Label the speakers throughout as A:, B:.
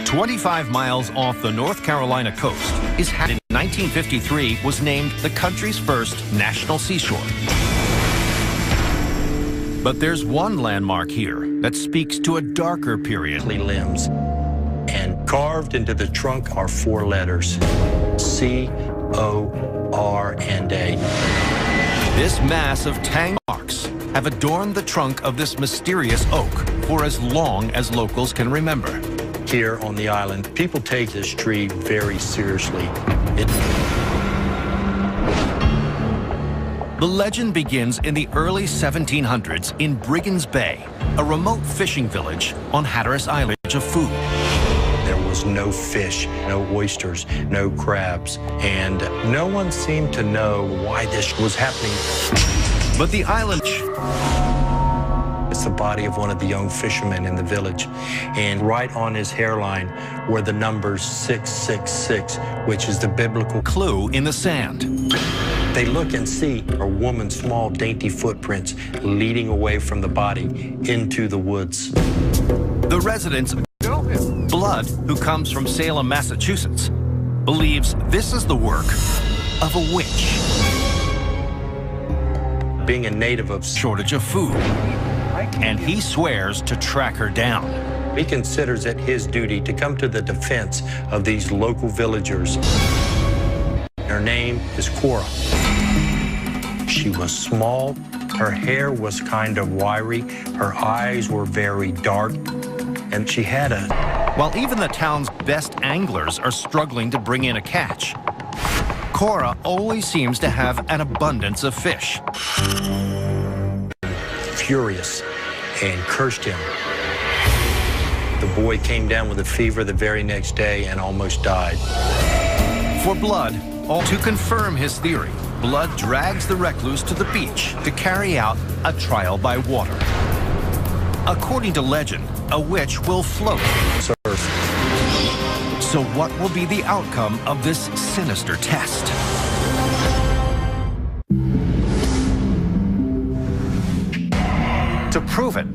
A: 25 miles off the North Carolina coast, is in 1953 was named the country's first national seashore. But there's one landmark here that speaks to a darker period.
B: Limbs. And carved into the trunk are 4 letters: C, O, R, and A.
A: This mass of tang marks have adorned the trunk of this mysterious oak for as long as locals can remember.
B: Here on the island, people take this tree very seriously.
A: The legend begins in the early 1700s in Brigands Bay, a remote fishing village on Hatteras Island of food.
B: There was no fish, no oysters, no crabs, and no one seemed to know why this was happening.
A: But the island...
B: It's the body of one of the young fishermen in the village, and right on his hairline were the numbers 666, which is the biblical
A: clue in the sand.
B: They look and see a woman's small, dainty footprints leading away from the body into the woods.
A: The residents of Blood, who comes from Salem, Massachusetts, believes this is the work of a witch.
B: Being a native of
A: shortage of food, and he swears to track her down.
B: He considers it his duty to come to the defense of these local villagers. Her name is Cora. She was small, her hair was kind of wiry, her eyes were very dark, and she had a...
A: While even the town's best anglers are struggling to bring in a catch, Cora always seems to have an abundance of fish.
B: Furious and cursed him. The boy came down with a fever the very next day and almost died.
A: For Blood, to confirm his theory, Blood drags the recluse to the beach to carry out a trial by water. According to legend, a witch will float. So what will be the outcome of this sinister test? To prove it,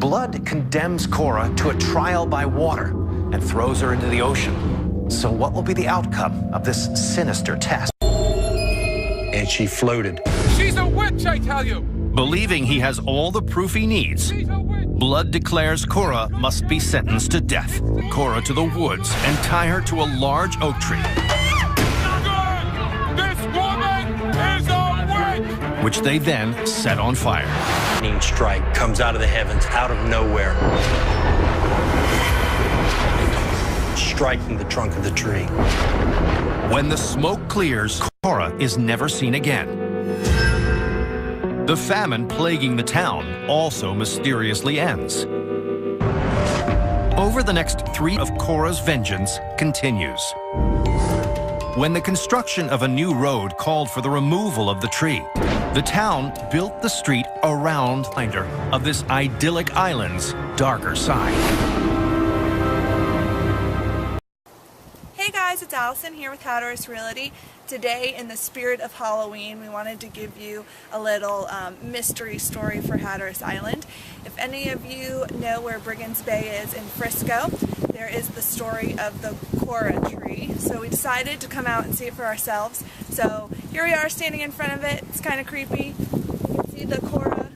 A: Blood condemns Cora to a trial by water and throws her into the ocean. So what will be the outcome of this sinister test?
B: And she floated.
C: She's a witch, I tell you!
A: Believing he has all the proof he needs, Blood declares Cora must be sentenced to death. Cora to the woods and tie her to a large oak tree.
C: This woman is a witch!
A: Which they then set on fire.
B: Lightning strike comes out of the heavens, out of nowhere, striking the trunk of the tree.
A: When the smoke clears, Cora is never seen again. The famine plaguing the town also mysteriously ends. Over the next 3 of Cora's vengeance continues. When the construction of a new road called for the removal of the tree, the town built the street around the reminder of this idyllic island's darker side.
D: Hey guys, it's Allison here with Hatteras Realty. Today, in the spirit of Halloween, we wanted to give you a little mystery story for Hatteras Island. If any of you know where Brigands Bay is in Frisco, there is the story of the Cora tree. So we decided to come out and see it for ourselves. So here we are standing in front of it. It's kind of creepy. You can see the Cora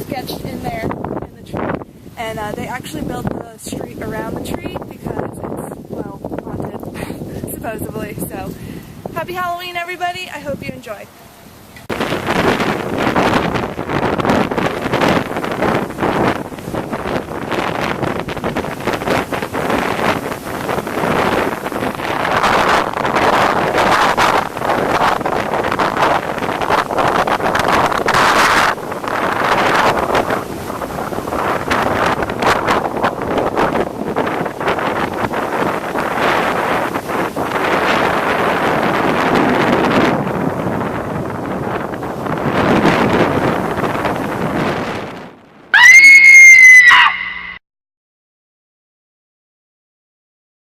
D: sketched in there in the tree. And they actually built the street around the tree because it's, well, haunted, supposedly. So, happy Halloween, everybody. I hope you enjoy.